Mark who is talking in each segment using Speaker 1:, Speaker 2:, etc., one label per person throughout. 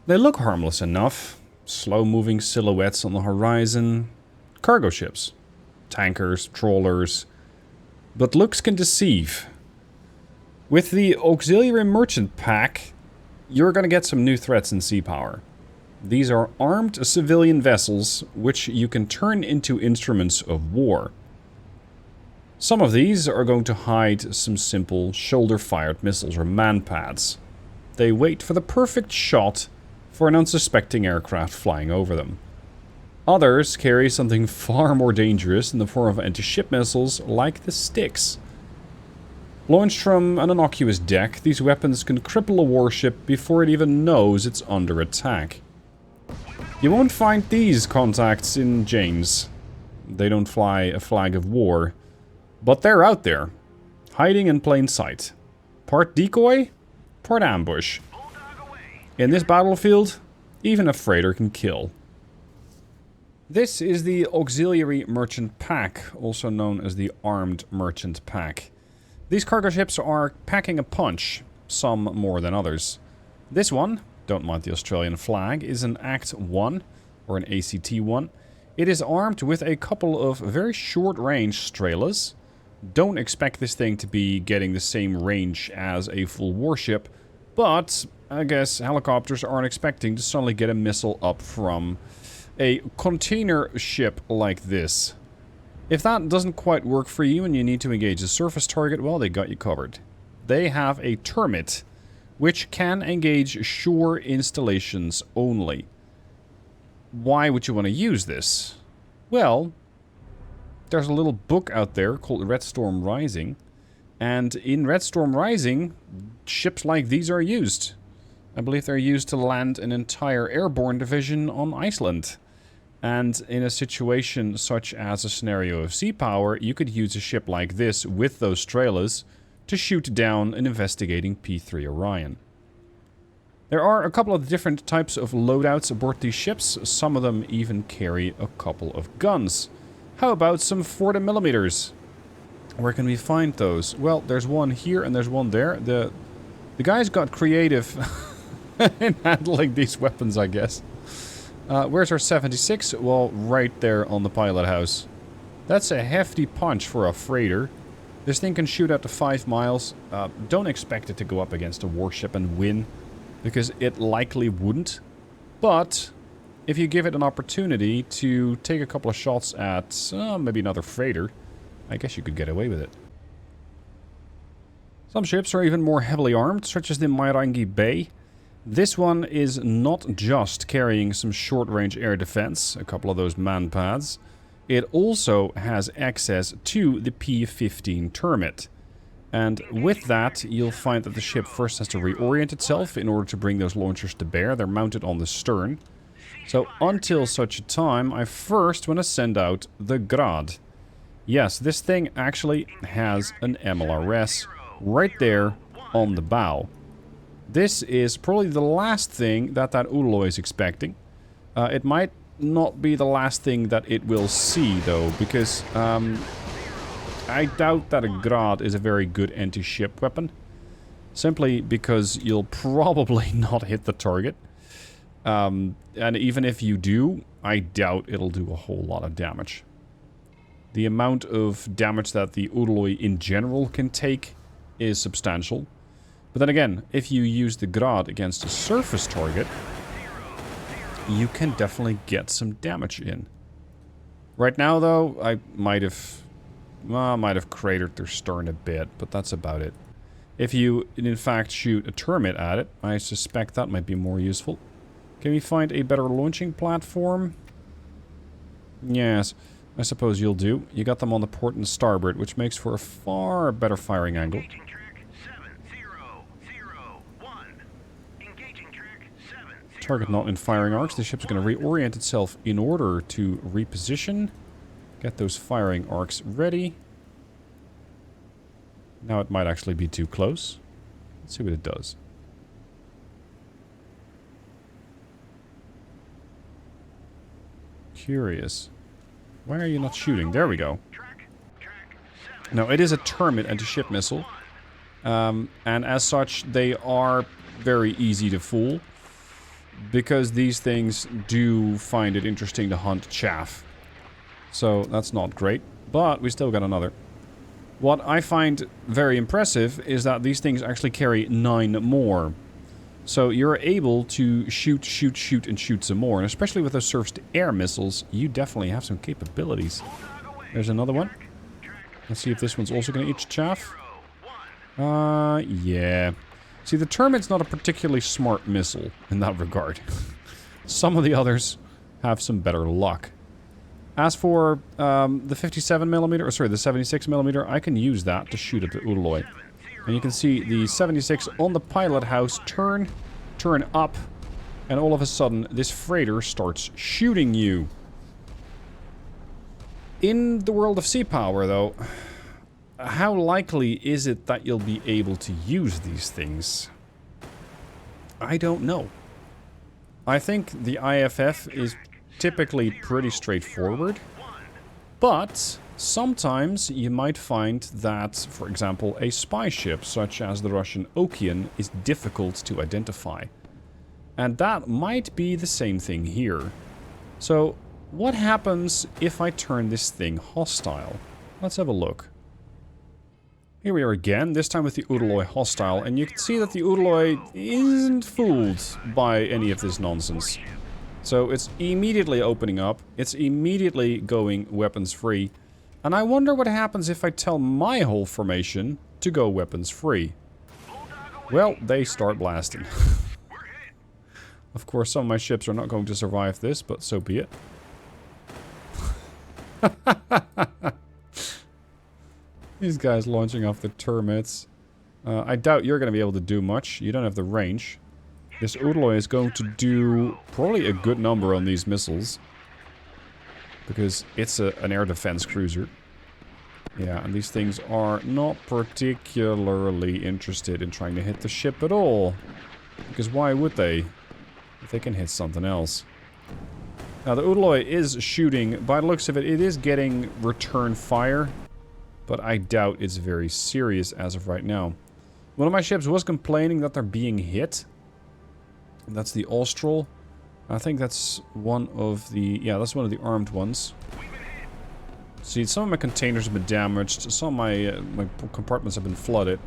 Speaker 1: They look harmless enough. Slow-moving silhouettes on the horizon. Cargo ships. Tankers, trawlers. But looks can deceive. With the Auxiliary Merchant Pack, you're going to get some new threats in sea power. These are armed civilian vessels, which you can turn into instruments of war. Some of these are going to hide some simple shoulder-fired missiles or man-pads. They wait for the perfect shot for an unsuspecting aircraft flying over them. Others carry something far more dangerous in the form of anti-ship missiles like the Sticks. Launched from an innocuous deck, these weapons can cripple a warship before it even knows it's under attack. You won't find these contacts in Jane's. They don't fly a flag of war. But they're out there, hiding in plain sight. Part decoy, part ambush. In this battlefield, even a freighter can kill. This is the Auxiliary Merchant Pack, also known as the Armed Merchant Pack. These cargo ships are packing a punch, some more than others. This one, don't mind the Australian flag, is an Act 1, or an ACT 1. It is armed with a couple of very short-range Strelas. Don't expect this thing to be getting the same range as a full warship, but I guess helicopters aren't expecting to suddenly get a missile up from a container ship like this. If that doesn't quite work for you and you need to engage a surface target, well, they got you covered. They have a Termit, which can engage shore installations only. Why would you want to use this? Well, there's a little book out there called Red Storm Rising, and in Red Storm Rising, ships like these are used. I believe they're used to land an entire airborne division on Iceland. And in a situation such as a scenario of sea power, you could use a ship like this with those trailers to shoot down an investigating P-3 Orion. There are a couple of different types of loadouts aboard these ships. Some of them even carry a couple of guns. How about some 40mm? Where can we find those? Well, there's one here and there's one there. The guys got creative in handling these weapons, I guess. Where's our 76? Well, right there on the pilot house. That's a hefty punch for a freighter. This thing can shoot up to 5 miles. Don't expect it to go up against a warship and win, because it likely wouldn't. But if you give it an opportunity to take a couple of shots at maybe another freighter, I guess you could get away with it. Some ships are even more heavily armed, such as the Myangi Bay. This one is not just carrying some short-range air defense, a couple of those man-pads. It also has access to the P-15 Termit. And with that, you'll find that the ship first has to reorient itself in order to bring those launchers to bear. They're mounted on the stern. So until such a time, I first want to send out the Grad. Yes, this thing actually has an MLRS right there on the bow. This is probably the last thing that Udaloy is expecting. It might not be the last thing that it will see, though, because I doubt that a Grad is a very good anti-ship weapon. Simply because you'll probably not hit the target. And even if you do, I doubt it'll do a whole lot of damage. The amount of damage that the Udaloy in general can take is substantial. But then again, if you use the Grad against a surface target, you can definitely get some damage in. Right now, though, I might have cratered their stern a bit, but that's about it. If you, in fact, shoot a Termit at it, I suspect that might be more useful. Can we find a better launching platform? Yes, I suppose you'll do. You got them on the port and starboard, which makes for a far better firing angle. Target not in firing arcs. The ship's going to reorient itself in order to reposition. Get those firing arcs ready. Now it might actually be too close. Let's see what it does. Curious. Why are you not shooting? There we go. Now, it is a Termit anti-ship missile. And as such, they are very easy to fool. because these things do find it interesting to hunt chaff. So that's not great, but we still got another. What I find very impressive is that these things actually carry 9 more. So you're able to shoot, and shoot some more. And especially with those surface-to-air missiles, you definitely have some capabilities. There's another one. Let's see if this one's also going to eat chaff. Yeah. See, the Termit's not a particularly smart missile in that regard. Some of the others have some better luck. As for the 57mm, or sorry, the 76mm, I can use that to shoot at the Udaloy. And you can see the 76 on the pilot house turn up, and all of a sudden this freighter starts shooting you. In the world of sea power, though, how likely is it that you'll be able to use these things? I don't know. I think the IFF is typically pretty straightforward, but sometimes you might find that, for example, a spy ship such as the Russian Okean is difficult to identify. And that might be the same thing here. So, what happens if I turn this thing hostile? Let's have a look. Here we are again, this time with the Udaloy hostile, and you can see that the Udaloy isn't fooled by any of this nonsense. So it's immediately opening up, it's immediately going weapons free, and I wonder what happens if I tell my whole formation to go weapons free. Well, they start blasting. Of course, some of my ships are not going to survive this, but so be it. These guys launching off the Termits. I doubt you're going to be able to do much. You don't have the range. This Udaloy is going to do probably a good number on these missiles. Because it's an air defense cruiser. Yeah, and these things are not particularly interested in trying to hit the ship at all. Because why would they? If they can hit something else. Now, the Udaloy is shooting. By the looks of it, it is getting return fire. But I doubt it's very serious as of right now. One of my ships was complaining that they're being hit. That's the Austral. I think that's one of the... yeah, that's one of the armed ones. See, some of my containers have been damaged. Some of my compartments have been flooded.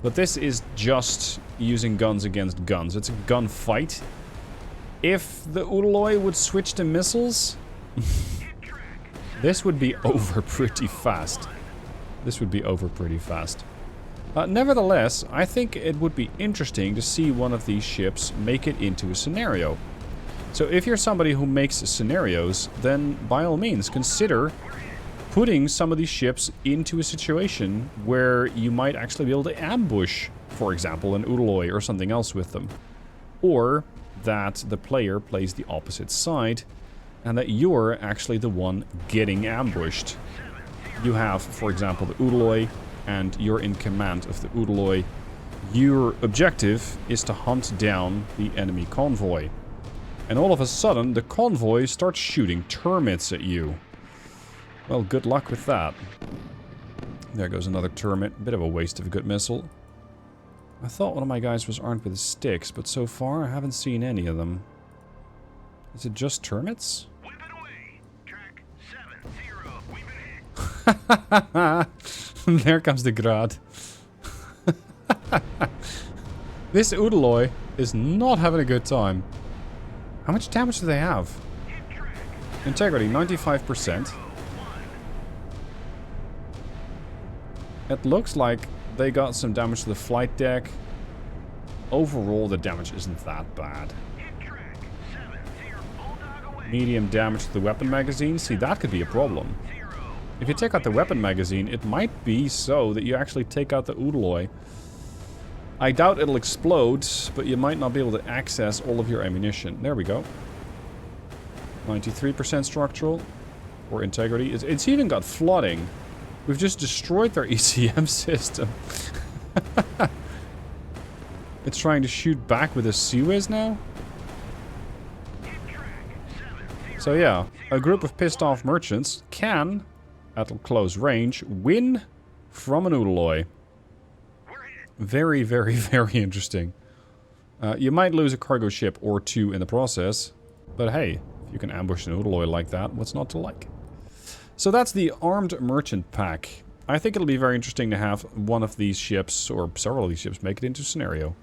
Speaker 1: But this is just using guns against guns. It's a gunfight. If the Udaloy would switch to missiles... this would be over pretty fast. This would be over pretty fast. Nevertheless, I think it would be interesting to see one of these ships make it into a scenario. So if you're somebody who makes scenarios, then by all means consider putting some of these ships into a situation where you might actually be able to ambush, for example, an Udaloy or something else with them. Or that the player plays the opposite side and that you're actually the one getting ambushed. You have, for example, the Udaloy, and you're in command of the Udaloy. Your objective is to hunt down the enemy convoy. And all of a sudden, the convoy starts shooting termits at you. Well, good luck with that. There goes another termit. Bit of a waste of a good missile. I thought one of my guys was armed with sticks, but so far I haven't seen any of them. Is it just termits? There comes the Grad. This Udaloy is not having a good time. How much damage do they have? Integrity, 95%. It looks like they got some damage to the flight deck. Overall, the damage isn't that bad. Medium damage to the weapon magazine. See, that could be a problem. If you take out the weapon magazine, it might be so that you actually take out the Udaloy. I doubt it'll explode, but you might not be able to access all of your ammunition. There we go. 93% structural. Or integrity. It's even got flooding. We've just destroyed their ECM system. It's trying to shoot back with a Suez now? So yeah, a group of pissed off merchants can, at close range, win from an Udaloy. Very, very, very interesting. You might lose a cargo ship or two in the process, but hey, if you can ambush an Udaloy like that, what's not to like? So that's the Armed Merchant Pack. I think it'll be very interesting to have one of these ships, or several of these ships, make it into scenario.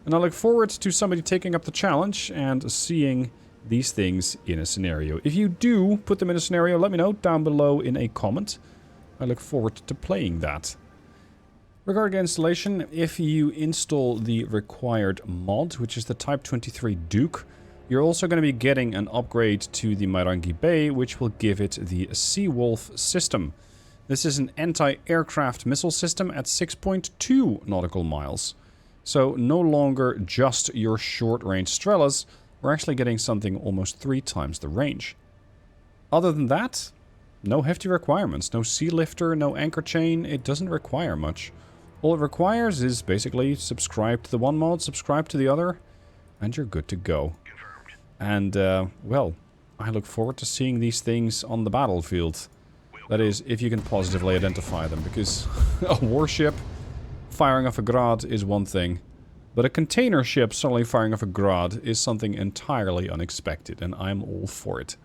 Speaker 1: And I look forward to somebody taking up the challenge and seeing these things in a scenario. If you do put them in a scenario, let me know down below in a comment. I look forward to playing that. Regarding installation, if you install the required mod, which is the Type 23 Duke, you're also going to be getting an upgrade to the Myangi Bay, which will give it the Seawolf system. This is an anti-aircraft missile system at 6.2 nautical miles. So no longer just your short-range Strelas, we're actually getting something almost 3 times the range. Other than that, no hefty requirements, no sea lifter, no anchor chain, it doesn't require much. All it requires is basically subscribe to the one mod, subscribe to the other, and you're good to go.
Speaker 2: Confirmed.
Speaker 1: And, well, I look forward to seeing these things on the battlefield. That is, if you can positively identify them, because a warship firing off a Grad is one thing, but a container ship suddenly firing off a Grad is something entirely unexpected, and I'm all for it.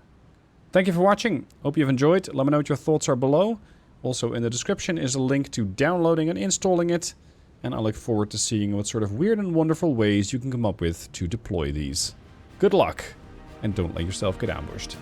Speaker 1: Thank you for watching. Hope you've enjoyed. Let me know what your thoughts are below. Also in the description is a link to downloading and installing it, and I look forward to seeing what sort of weird and wonderful ways you can come up with to deploy these. Good luck, and don't let yourself get ambushed.